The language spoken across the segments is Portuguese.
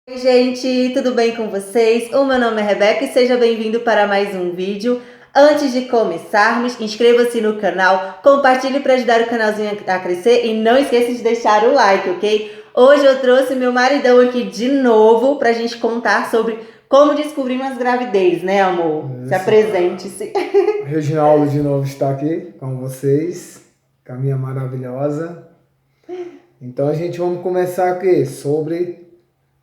Oi, gente, tudo bem com vocês? O meu nome é Rebeca e seja bem-vindo para mais um vídeo. Antes de começarmos, inscreva-se no canal, compartilhe para ajudar o canalzinho a crescer e não esqueça de deixar o like, ok? Hoje eu trouxe meu maridão aqui de novo para a gente contar sobre como descobrir umas gravidez, né, amor? Isso. Se apresente-se. Reginaldo de novo está aqui com vocês, com a minha maravilhosa. Então a gente vamos começar aqui sobre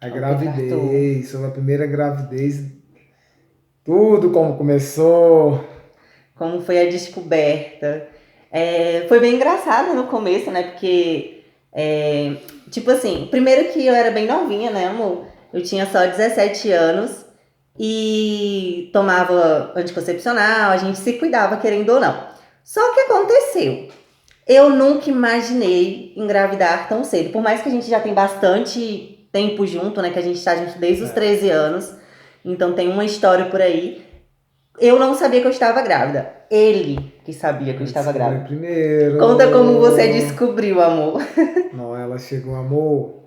a gravidez, sobre a primeira gravidez, tudo como começou. Como foi a descoberta. Foi bem engraçado no começo, né? Porque, tipo assim, primeiro que eu era bem novinha, né, amor? Eu tinha só 17 anos e tomava anticoncepcional, a gente se cuidava, querendo ou não. Só que aconteceu. Eu nunca imaginei engravidar tão cedo. Por mais que a gente já tem bastante tempo junto, né? Que a gente tá junto desde os 13 anos. Então tem uma história por aí. Eu não sabia que eu estava grávida. Ele que sabia que eu estava grávida. Primeiro. Conta como você descobriu, amor. Não, ela chegou, amor.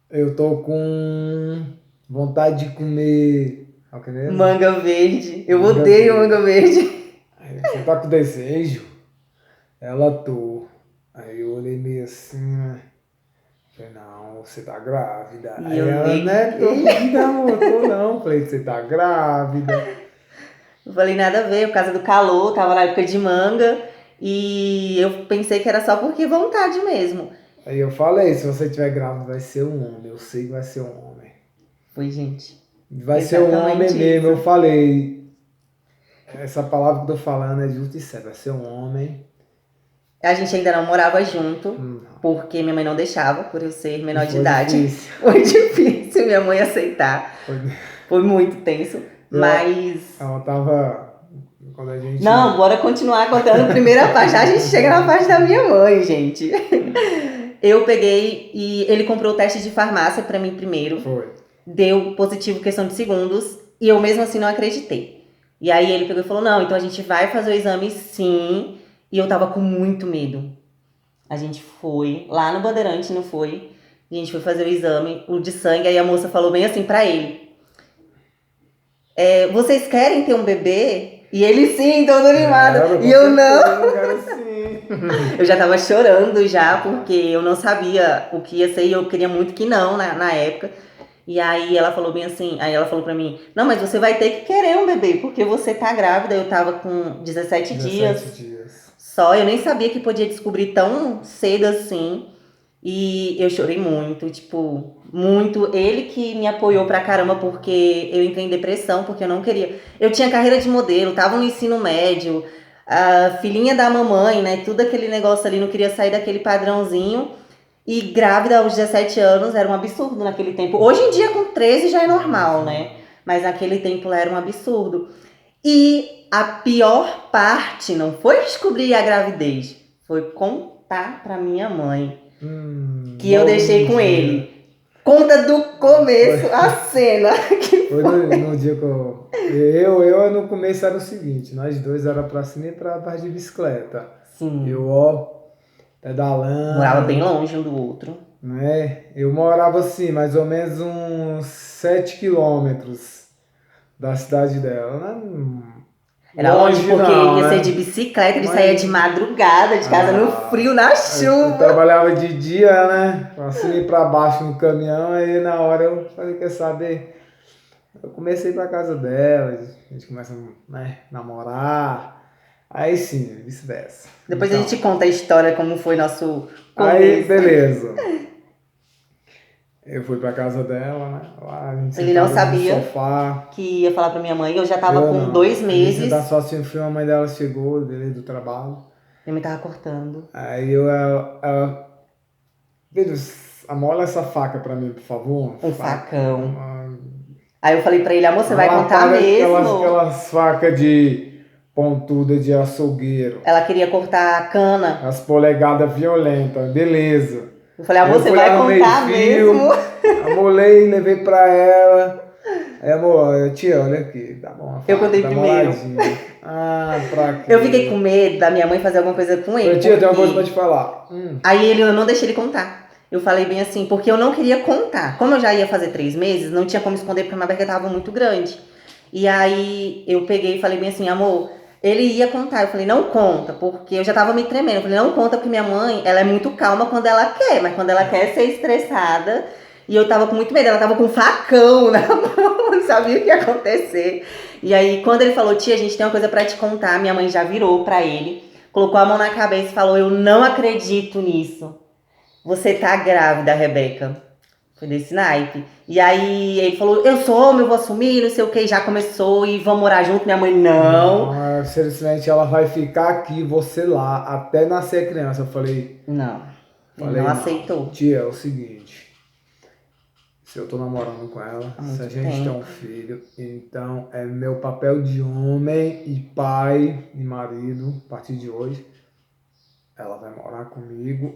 Eu tô com vontade de comer. Manga verde. Eu Manga odeio verde. manga verde. Aí, você tá com desejo? Ela tô. Aí eu olhei meio assim, né? Falei, não, você tá grávida. E Aí eu ela, neguei. né, não, tô não. Falei, você tá grávida. Eu falei, nada a ver, por causa do calor, tava na época de manga. E eu pensei que era só porque vontade mesmo. Aí eu falei, se você tiver grávida, vai ser um homem. Eu sei que vai ser um homem. Foi, gente. Vai ser um homem Exatamente mesmo. isso. Eu falei, essa palavra que eu tô falando é justo e certo. Vai ser um homem. A gente ainda não morava junto, porque minha mãe não deixava, por eu ser menor de Foi idade. difícil. Foi difícil minha mãe aceitar. Foi... Foi muito tenso. Mas. Ela tava... Quando a gente... Não, bora continuar contando a primeira parte. A gente chega na parte da minha mãe, gente. Eu peguei e ele comprou o teste de farmácia pra mim primeiro. Foi. Deu positivo questão de segundos. E eu mesmo assim não acreditei. E aí ele pegou e falou, não, então a gente vai fazer o exame sim. E eu tava com muito medo. A gente foi lá no Bandeirante, não foi? A gente foi fazer o exame, o de sangue. Aí a moça falou bem assim pra ele. Vocês querem ter um bebê? E ele sim, todo animado. E eu não. Eu quero sim. Eu já tava chorando já, porque eu não sabia o que ia ser. E eu queria muito que não, na época. E aí ela falou bem assim, aí ela falou pra mim, não, mas você vai ter que querer um bebê, porque você tá grávida. Eu tava com 17 dias só, eu nem sabia que podia descobrir tão cedo assim. E eu chorei muito, tipo, muito. Ele que me apoiou pra caramba, porque eu entrei em depressão, porque eu não queria. Eu tinha carreira de modelo, tava no ensino médio, a filhinha da mamãe, né? Tudo aquele negócio ali, não queria sair daquele padrãozinho. E grávida aos 17 anos era um absurdo naquele tempo. Hoje em dia, com 13 já é normal, né? Mas naquele tempo lá era um absurdo. E a pior parte não foi descobrir a gravidez, foi contar pra minha mãe que eu deixei com ele. Conta do começo, a cena. Foi no dia que eu no começo era o seguinte, nós dois era pra cima e pra baixo de bicicleta. Sim. Eu, pedalando. Morava bem longe um do outro. Né? Eu morava assim, mais ou menos uns 7 quilômetros da cidade dela. Era longe porque ia ser de bicicleta, ele saía de madrugada de casa no frio, na chuva. Eu trabalhava de dia, né? Pra cima e pra baixo no caminhão, aí na hora eu falei, quer saber? Eu comecei pra casa dela, a gente começa a namorar, aí sim, vice-versa. Depois então, a gente conta a história, como foi nosso começo. Aí, beleza. Eu fui pra casa dela, né? Lá, a gente ele não sabia no sofá. Que ia falar pra minha mãe, eu já tava com 2 meses. A gente só assim, a mãe dela chegou, beleza, do trabalho. Minha mãe tava cortando. Aí filho, amola essa faca pra mim, por favor. Um facão. Aí eu falei pra ele, amor, você vai contar mesmo? Aquelas facas de pontuda de açougueiro. Ela queria cortar a cana. As polegadas violentas, beleza. Eu falei, amor, você vai contar mesmo? Amolei, levei pra ela. Aí, amor, tia, olha aqui, tá bom. Eu contei primeiro. Pra quê? Eu fiquei com medo da minha mãe fazer alguma coisa com ele. Tia, tem uma coisa pra te falar. Aí eu não deixei ele contar. Eu falei bem assim, porque eu não queria contar. Como eu já ia fazer 3 meses, não tinha como esconder porque a minha barriga tava muito grande. E aí eu peguei e falei bem assim, amor, ele ia contar. Eu falei, não conta, porque eu já tava me tremendo. Eu falei, não conta porque minha mãe, ela é muito calma quando ela quer, mas quando ela quer ser estressada. E eu tava com muito medo, ela tava com um facão na mão, não sabia o que ia acontecer. E aí, quando ele falou, tia, a gente tem uma coisa pra te contar, minha mãe já virou pra ele, colocou a mão na cabeça e falou, eu não acredito nisso. Você tá grávida, Rebeca. Foi desse naipe. E aí ele falou, eu sou homem, eu vou assumir, não sei o que, já começou e vamos morar junto. Minha mãe, não. Não, simplesmente ela vai ficar aqui, você lá, até nascer a criança. Eu falei, Não. Ele falei, não aceitou. tia, é o seguinte, se eu tô namorando com ela, Há se muito a gente tem tempo. um filho, então é meu papel de homem e pai e marido, a partir de hoje, ela vai morar comigo,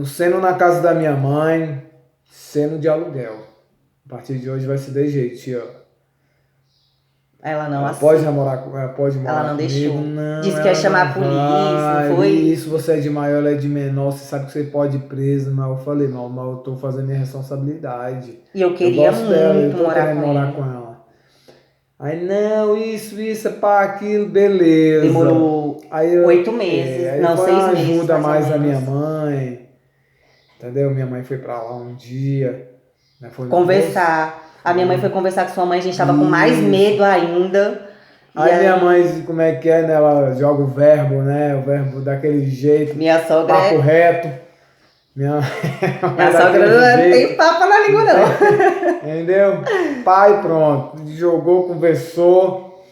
sendo na casa da minha mãe, sendo de aluguel. A partir de hoje vai ser de jeito, tia. Ela não Ela aceitou. pode namorar, ela pode morar Ela não comigo? deixou. Não, Disse que ia ela chamar a não polícia, vai. não foi? Isso, você é de maior, ela é de menor, você sabe que você pode ir preso, mas eu falei, não, mas eu tô fazendo minha responsabilidade. E eu Eu queria gosto dela, eu muito tô morar querendo com morar ele. com ela. Aí, não, isso, pá, aquilo, beleza. Demorou Aí eu, 8 meses, aí não, foi 6 uma meses, ajuda mais ou mais da minha menos. mãe, entendeu? Minha mãe foi pra lá um dia, né? Foi no Conversar. A minha mãe foi conversar com sua mãe, a gente tava com mais Isso. medo ainda. E Aí minha mãe, como é que é, né? Ela joga o verbo, né? O verbo daquele jeito, minha sogra papo é. reto. Minha, Minha sogra daquele não tem jeito, papo na língua, não. entendeu? Pai, pronto. Jogou, conversou.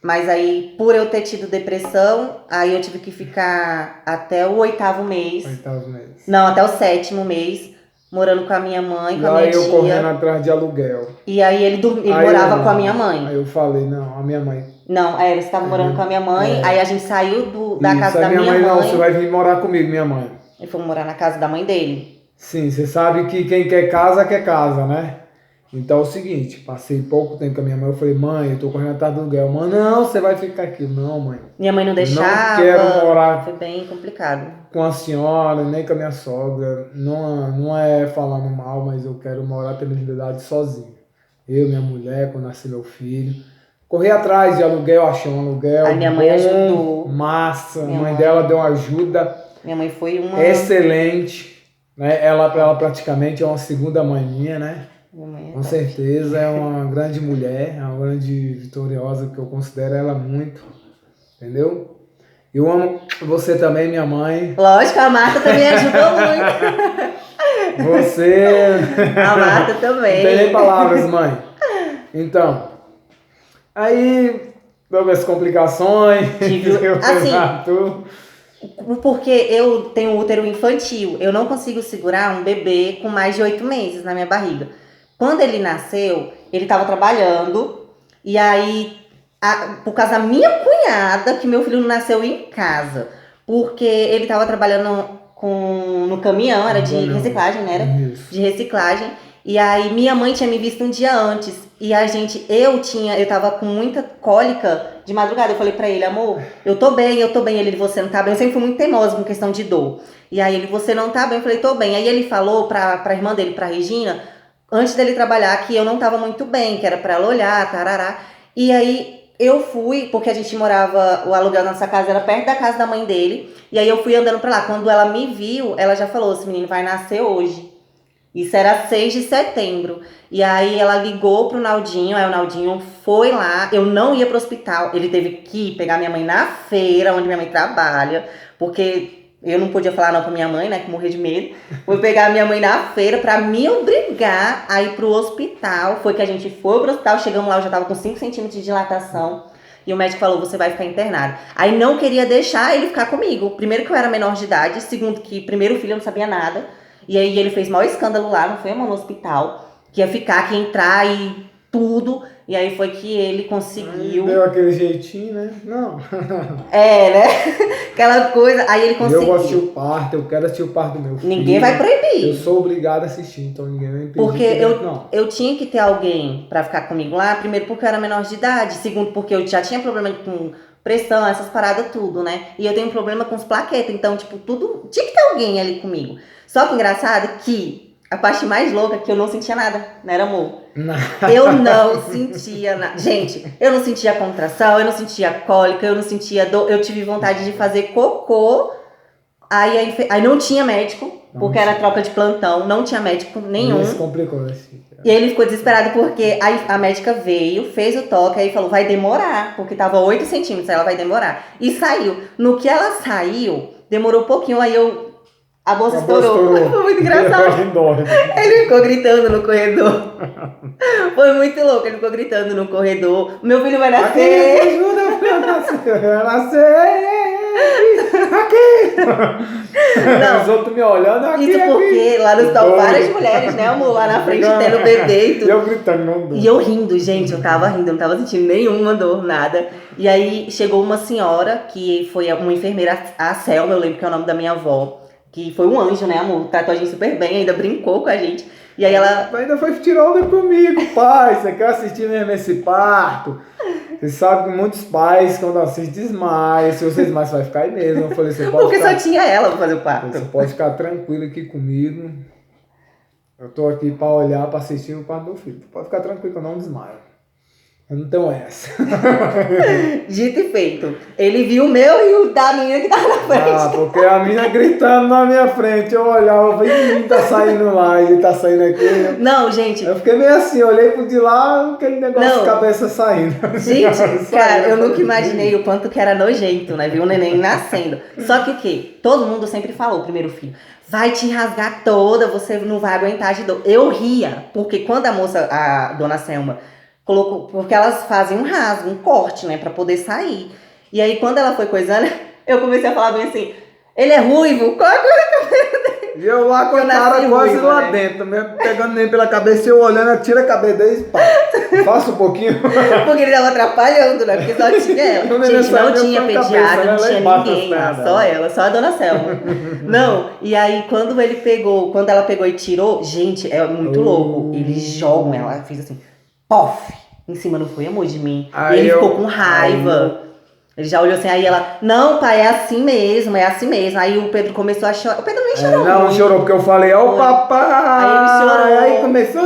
Mas aí, por eu ter tido depressão, aí eu tive que ficar até o 8º mês. 8 meses. Não, até o 7º mês, morando com a minha mãe, E com a minha aí eu correndo tia. atrás de aluguel. E aí ele Aí morava eu com a não. minha Aí mãe. eu falei, não, a minha mãe. Não, aí eles estavam morando com a minha mãe, aí a gente saiu da Isso, casa aí da minha minha mãe, não, mãe você vai vir morar comigo, minha mãe. e fomos morar na casa da mãe dele. Sim, você sabe que quem quer casa, né? Então é o seguinte, passei pouco tempo com a minha mãe, eu falei, mãe, eu tô correndo atrás do aluguel. Mãe, não, você vai ficar aqui. Não, mãe, Minha mãe não deixava. não quero morar Foi bem complicado. com a senhora, nem com a minha sogra. Não é falando mal, mas eu quero morar pela liberdade sozinho. Eu, minha mulher, quando nascer meu filho. Corri atrás de aluguel, achei um aluguel. Aí minha mãe bom, ajudou. Massa, Minha a mãe mãe- dela deu uma ajuda Minha mãe foi uma. excelente. Né? Ela praticamente é uma segunda mãe minha, né? Minha mãe é Com top. certeza é uma grande mulher, é uma grande vitoriosa que eu considero ela muito, entendeu? Eu amo você também, minha mãe. Lógico, a Marta também ajudou muito. Você. A Marta Não também. tem nem palavras, mãe. Então, aí, as complicações, Tive- eu assim, tudo. Porque eu tenho útero infantil, eu não consigo segurar um bebê com mais de 8 meses na minha barriga. Quando ele nasceu, ele estava trabalhando, e aí, por causa da minha cunhada, que meu filho não nasceu em casa, porque ele estava trabalhando no caminhão, era de reciclagem, né? Era Isso. de reciclagem. E aí minha mãe tinha me visto um dia antes. E eu tava com muita cólica de madrugada. Eu falei pra ele, amor, eu tô bem. Ele, você não tá bem. Eu sempre fui muito teimosa com questão de dor. E aí ele, você não tá bem? Eu falei, tô bem. Aí ele falou pra irmã dele, pra Regina, antes dele trabalhar, que eu não tava muito bem, que era pra ela olhar, tarará. E aí eu fui, porque a gente morava, o aluguel da nossa casa era perto da casa da mãe dele. E aí eu fui andando pra lá. Quando ela me viu, ela já falou, esse menino vai nascer hoje. Isso era 6 de setembro. E aí ela ligou pro Naldinho, aí o Naldinho foi lá. Eu não ia pro hospital. Ele teve que pegar minha mãe na feira, onde minha mãe trabalha, porque eu não podia falar não pra minha mãe, né, que morria de medo. Foi pegar minha mãe na feira pra me obrigar a ir pro hospital. Foi que a gente foi pro hospital, chegamos lá, eu já tava com 5 centímetros de dilatação. E o médico falou, você vai ficar internado. Aí não queria deixar ele ficar comigo. Primeiro que eu era menor de idade, segundo que primeiro filho eu não sabia nada. E aí ele fez maior escândalo lá, não foi, amor, no hospital. Que ia ficar, que ia entrar e tudo. E aí foi que ele conseguiu. Deu aquele jeitinho, né? Não. É, né? Aquela coisa. Aí ele conseguiu. Eu vou assistir o parto, eu quero assistir o parto do meu filho. Ninguém vai Eu proibir. sou obrigado a assistir, então ninguém vai impedir. Porque não. eu tinha que ter alguém pra ficar comigo lá. Primeiro porque eu era menor de idade. Segundo porque eu já tinha problema pressão, essas paradas tudo, né? E eu tenho um problema com os plaquetas, então, tipo, tudo, tinha que ter alguém ali comigo. Só que engraçado que a parte mais louca é que eu não sentia nada, não era amor. Eu não sentia nada. Gente, eu não sentia contração, eu não sentia cólica, eu não sentia dor, eu tive vontade de fazer cocô. Aí não tinha médico, porque era troca de plantão, não tinha médico nenhum. Isso complicou, assim. E ele ficou desesperado porque a médica veio, fez o toque, aí falou, vai demorar, porque tava 8 centímetros, aí ela vai demorar. E saiu. No que ela saiu, demorou um pouquinho, aí a bolsa estourou. Foi muito engraçado. Ele ficou gritando no corredor. Foi muito louco, ele ficou gritando no corredor. Meu filho vai nascer. Aqui, ajuda, meu filho vai nascer. Aqui! Não. Os outros me olhando aqui. Isso porque lá no hospital várias mulheres, né, amor? Lá na frente tendo bebê e tudo. Eu gritando, não dou. E eu rindo, gente, eu tava rindo, eu não tava sentindo nenhuma dor, nada. E aí chegou uma senhora, que foi uma enfermeira, a Selma, eu lembro que é o nome da minha avó, que foi um anjo, né, amor? Tratou a gente super bem, ainda brincou com a gente. E aí ela... Ainda foi tirar onda comigo, pai. Você quer assistir mesmo esse parto? Você sabe que muitos pais, quando assistem, desmaiam. Se você desmaia, você vai ficar aí mesmo. Eu falei, você pode Porque ficar... só tinha ela pra fazer o parto. Você pode ficar tranquilo aqui comigo. Eu tô aqui pra olhar, pra assistir o parto do filho. Pode ficar tranquilo que eu não desmaio. Eu não tenho essa. Dito e feito. Ele viu o meu e o da menina que tava na frente. Ah, porque a menina gritando na minha frente, eu olhava, eu falei, tá saindo lá, ele tá saindo aqui. Não, gente. Eu fiquei meio assim, olhei pro de lá, aquele negócio de cabeça saindo. Gente, cara, eu nunca imaginei o quanto que era nojento, né? Ver o neném nascendo. Só que o quê? Todo mundo sempre falou, o primeiro filho, vai te rasgar toda, você não vai aguentar de dor. Eu ria, porque quando a moça, a dona Selma, colocou, porque elas fazem um rasgo, um corte, né, pra poder sair. E aí, quando ela foi coisando, eu comecei a falar bem assim, ele é ruivo, qual é a coisa que eu dele? E eu lá com a cara quase ruiva, lá, né, dentro, mesmo pegando nem pela cabeça, eu olhando, eu tiro a cabeça dele, pá, faça um pouquinho. Porque ele tava atrapalhando, né, porque só tinha ela. Gente, não tinha pediatra, não tinha ninguém lá, só ela, só a dona Selma. Não, e aí quando ela pegou e tirou, gente, é muito louco, eles jogam ela, fez assim, pof, em cima, não foi, amor, de mim. Aí e ele ficou com raiva. Ele já olhou assim, aí ela, não, pai, é assim mesmo, é assim mesmo. Aí o Pedro começou a chorar. O Pedro nem chorou. Não, chorou porque eu falei, ó, o papai. Aí ele chorou. Aí começou.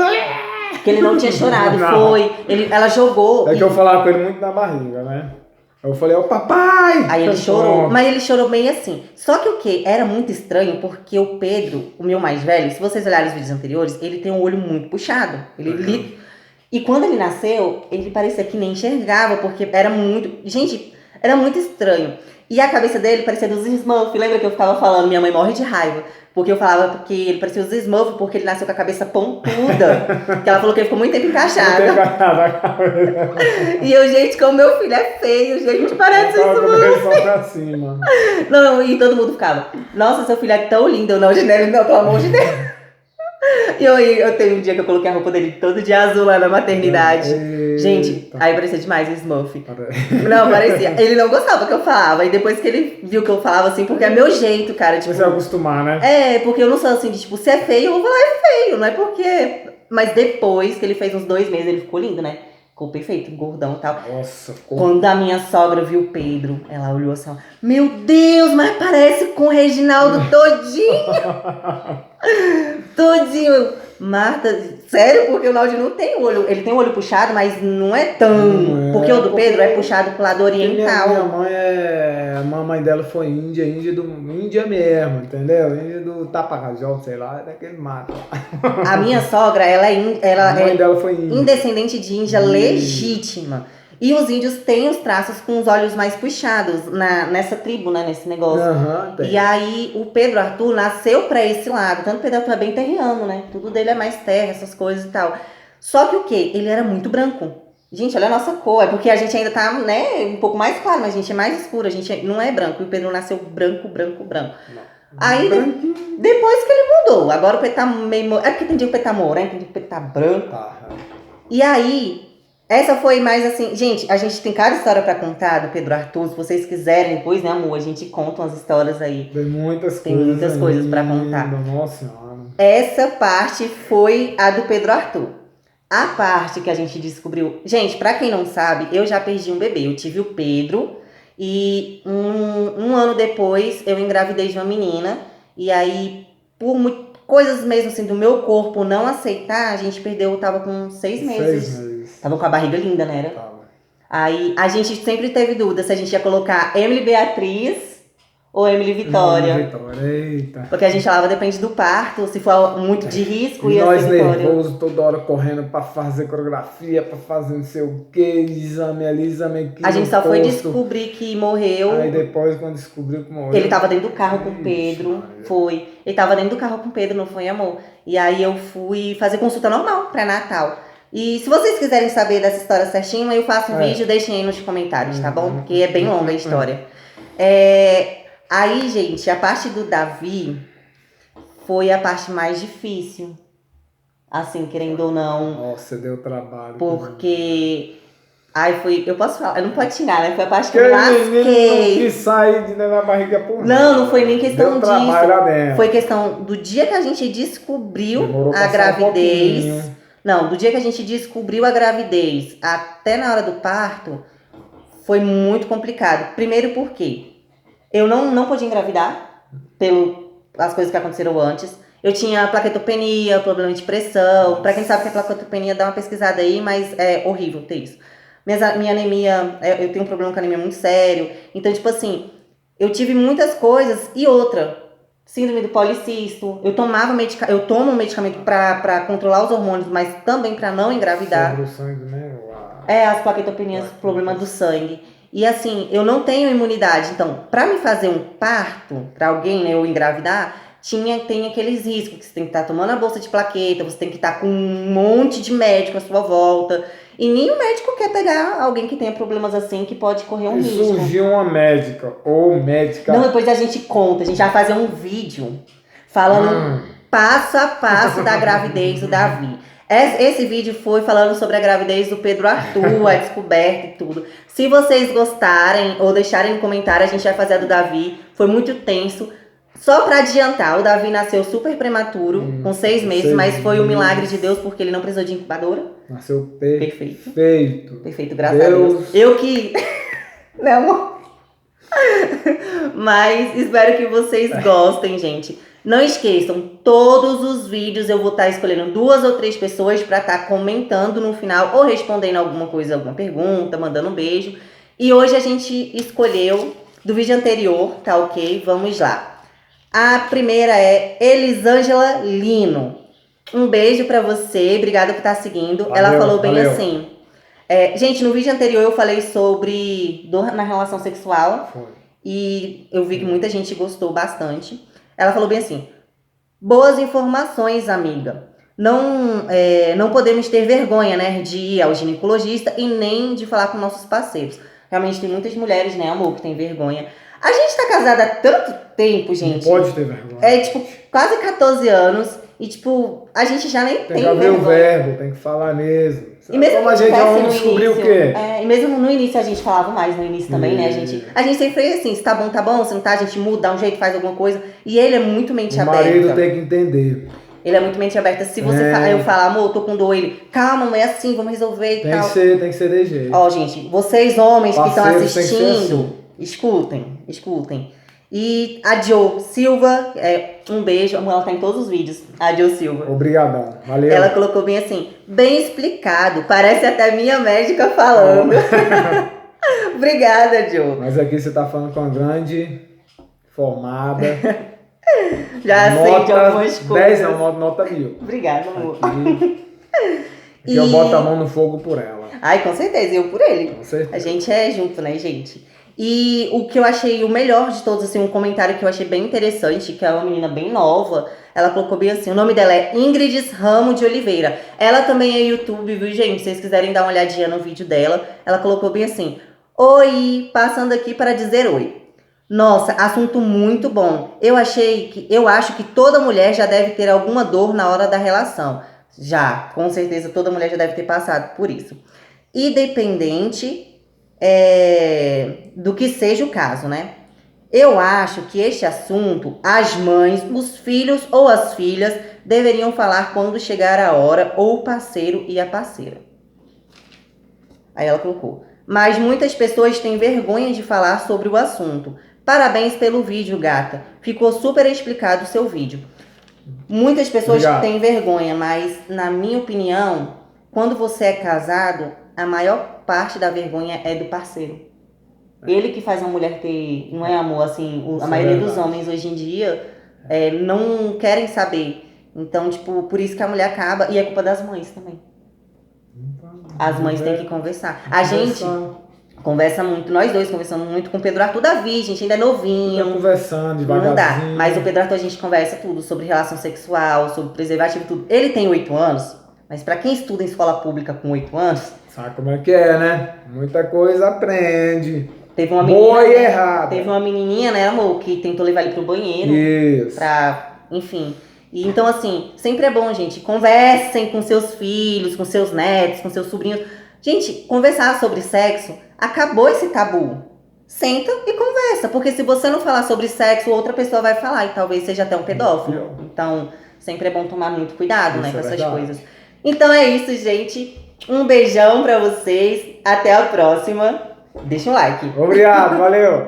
Porque ele não tinha chorado, foi. Ela jogou. É que eu falava com ele muito na barriga, né? Eu falei, ó, papai. Aí ele chorou, mas ele chorou meio assim. Só que o quê? Era muito estranho, porque o Pedro, o meu mais velho, se vocês olharem os vídeos anteriores, ele tem um olho muito puxado. E quando ele nasceu, ele parecia que nem enxergava, porque era muito... Gente, era muito estranho. E a cabeça dele parecia dos Smurfs. Lembra que eu ficava falando? Minha mãe morre de raiva. Porque eu falava que ele parecia os Smurfs, porque ele nasceu com a cabeça pontuda. Que ela falou que ele ficou muito tempo encaixado. E eu, gente, como meu filho é feio, gente, parece um Smurf. Não, e todo mundo ficava, nossa, seu filho é tão lindo. Eu não, Ginele, não, pelo amor de Deus. E eu tenho um dia que eu coloquei a roupa dele todo de azul lá na maternidade. Gente, aí parecia demais o Smurf. Não, parecia. Ele não gostava que eu falava. E depois que ele viu que eu falava assim, porque é meu jeito, cara. Tipo, você vai acostumar, né? É, porque eu não sou assim, de tipo, se é feio, eu vou falar é feio. Não é porque... Mas depois que ele fez uns 2 meses, ele ficou lindo, né? Ficou perfeito, gordão e tal. Nossa, quando a minha sogra viu o Pedro, ela olhou assim, meu Deus, mas parece com o Reginaldo todinho. Todinho. Marta, sério? Porque o Naldi não tem olho. Ele tem o olho puxado, mas não é tão... Porque o do Pedro é puxado pro lado oriental. Minha mãe a mamãe dela foi índia mesmo, entendeu? Índia do Tapajós, sei lá, daquele mato. A minha sogra, a mãe dela foi índia. Indescendente de índia legítima. E os índios têm os traços com os olhos mais puxados nessa tribo, né? Nesse negócio. E aí, o Pedro Arthur nasceu pra esse lado. Tanto o Pedro Arthur é bem terriano, né? Tudo dele é mais terra, essas coisas e tal. Só que o quê? Ele era muito branco. Gente, olha a nossa cor. É porque a gente ainda tá, né? Um pouco mais claro, mas a gente é mais escuro. A gente não é branco. E o Pedro nasceu branco. Aí, depois que ele mudou. Agora o Pedro tá meio... É porque tem dia que o Pedro tá moreno, tem dia que o Pedro tá branco. E aí... Essa foi mais assim, gente, a gente tem cada história pra contar do Pedro Arthur, se vocês quiserem, depois, né, amor, a gente conta umas histórias aí. Tem muitas coisas pra contar. Nossa Senhora. Essa parte foi a do Pedro Arthur. A parte que a gente descobriu... Gente, pra quem não sabe, eu já perdi um bebê. Eu tive o Pedro E um ano depois eu engravidei de uma menina. E aí, por coisas mesmo assim do meu corpo não aceitar, a gente perdeu, eu tava com 6 meses. 6 meses. Tava com a barriga linda, né? Tava. Aí a gente sempre teve dúvida se a gente ia colocar Emily Beatriz ou Emily Vitória. Vitória, eita. Porque a gente falava, depende do parto, se for muito de risco, E ia nós ser Vitória. nervosos, toda hora correndo pra fazer coreografia, pra fazer não sei o que, exame ali, exame aqui. A gente só foi posto. descobrir que morreu. Aí depois, quando descobriu que morreu. Ele tava dentro do carro com o Ixi, Pedro. Maria. Foi. Ele tava dentro do carro com o Pedro, não foi, amor? E aí eu fui fazer consulta normal, pré-natal. E se vocês quiserem saber dessa história certinho, eu faço um vídeo, deixem aí nos comentários, tá bom? Porque é bem longa a história. Aí, gente, a parte do Davi foi a parte mais difícil. Assim, querendo ou não. Nossa, deu trabalho. Porque... Aí foi... Eu posso falar? Eu não pode tirar, né? Foi a parte que Porque eu o menino não lasquei. quis sair de dentro da barriga por Não foi nem questão deu trabalho lá disso. dentro. Foi questão do dia que a gente descobriu Demorou a pra sair gravidez. pouquinho. Não, do dia que a gente descobriu a gravidez até na hora do parto, foi muito complicado. Primeiro porque eu não podia engravidar, pelas coisas que aconteceram antes. Eu tinha plaquetopenia, problema de pressão. Pra quem sabe que é plaquetopenia, dá uma pesquisada aí, mas é horrível ter isso. Minha anemia, eu tenho um problema com anemia muito sério. Então, tipo assim, eu tive muitas coisas. E outra, síndrome do policisto. Eu tomo um medicamento pra controlar os hormônios, mas também pra não engravidar. Sobre o sangue, né? As plaquetopenias, problema do sangue. E assim, eu não tenho imunidade. Então, pra me fazer um parto, pra alguém, né, eu engravidar, tem aqueles riscos que você tem que estar tomando a bolsa de plaqueta, você tem que estar com um monte de médico à sua volta. E nenhum médico quer pegar alguém que tenha problemas assim, que pode correr um E risco. surgiu uma médica ou médica. Não, depois a gente conta, a gente vai fazer um vídeo falando passo a passo da gravidez do Davi. Esse vídeo foi falando sobre a gravidez do Pedro Arthur, a descoberta e tudo. Se vocês gostarem ou deixarem no comentário, a gente vai fazer a do Davi. Foi muito tenso. Só pra adiantar, o Davi nasceu super prematuro, com 6 meses, mas foi um milagre de Deus, porque ele não precisou de incubadora. Nasceu Perfeito. Perfeito, graças a Deus. Eu que... Né, amor? Mas espero que vocês gostem, gente. Não esqueçam, todos os vídeos eu vou estar escolhendo 2 ou 3 pessoas pra estar comentando no final, ou respondendo alguma coisa, alguma pergunta, mandando um beijo. E hoje a gente escolheu do vídeo anterior, tá ok? Vamos lá. A primeira é Elisângela Lino. Um beijo pra você, obrigada por estar seguindo. Valeu, ela falou bem valeu. assim. Gente, no vídeo anterior eu falei sobre dor na relação sexual. Foi. E eu vi que muita gente gostou bastante. Ela falou bem assim: boas informações, amiga. Não podemos ter vergonha, né, de ir ao ginecologista e nem de falar com nossos parceiros. Realmente tem muitas mulheres, né, amor, que tem vergonha. A gente tá casada há tanto tempo, gente. Não pode ter vergonha. Tipo, quase 14 anos. E, tipo, a gente já nem Tem tem que haver o vergonha. verbo, tem que falar mesmo. E mesmo Como a que gente tivesse vamos no descobrir início, o quê? e mesmo no início a gente falava mais, no início também, né? A gente sempre foi assim, se tá bom, se não tá, a gente muda, dá um jeito, faz alguma coisa. E ele é muito mente O aberta. marido tem que entender. Ele é muito mente aberta. Se você eu falar, amor, tô com dor, ele, calma, não é assim, vamos resolver e Tem tal. que ser de jeito. Ó, gente, vocês homens que estão Parceiros tem que ser assistindo, escutem. E a Jo Silva, um beijo, ela tá em todos os vídeos, a Jo Silva. Obrigadão, valeu. Ela colocou bem assim, bem explicado, parece até minha médica falando. Obrigada, Jo. Mas aqui você tá falando com uma grande formada. Já sei de algumas coisas. 10 não, nota 1000. Obrigada, amor. Aqui eu boto a mão no fogo por ela. Ai, com certeza, eu por ele. Com certeza. A gente é junto, né, gente? E o que eu achei o melhor de todos, assim, um comentário que eu achei bem interessante, que é uma menina bem nova, ela colocou bem assim, o nome dela é Ingrid Ramo de Oliveira. Ela também é YouTube, viu, gente? Se vocês quiserem dar uma olhadinha no vídeo dela, ela colocou bem assim, oi, passando aqui para dizer oi. Nossa, assunto muito bom. Eu acho que toda mulher já deve ter alguma dor na hora da relação. Já, com certeza toda mulher já deve ter passado por isso. Independente do que seja o caso, né? Eu acho que este assunto, as mães, os filhos ou as filhas deveriam falar quando chegar a hora, ou o parceiro e a parceira. Aí ela colocou, mas muitas pessoas têm vergonha de falar sobre o assunto. Parabéns pelo vídeo, gata. Ficou super explicado o seu vídeo. Muitas pessoas Obrigado. têm vergonha, mas na minha opinião, quando você é casado, a maior parte da vergonha é do parceiro. Ele que faz uma mulher ter, não é amor, assim, a Isso é maioria dos verdade. homens hoje em dia não querem saber. Então, tipo, por isso que a mulher acaba, e é culpa das mães também. As mães têm que conversar. A gente conversa muito, nós dois conversamos muito com o Pedro Arthur. Davi, gente, ainda é novinho. Conversando devagarzinho. Não dá. Mas o Pedro Arthur a gente conversa tudo sobre relação sexual, sobre preservativo, tudo. Ele tem 8 anos, mas pra quem estuda em escola pública com 8 anos, sabe como é que é, né? Muita coisa aprende. teve uma menina. Boa e errada. Teve uma menininha, né, amor, que tentou levar ele pro banheiro. Isso. Enfim. E então, assim, sempre é bom, gente. Conversem com seus filhos, com seus netos, com seus sobrinhos. Gente, conversar sobre sexo, acabou esse tabu. Senta e conversa, porque se você não falar sobre sexo, outra pessoa vai falar e talvez seja até um pedófilo. Então, sempre é bom tomar muito cuidado, né, com essas coisas. Então é isso, gente. Um beijão pra vocês. Até a próxima. Deixa um like. Obrigado, valeu.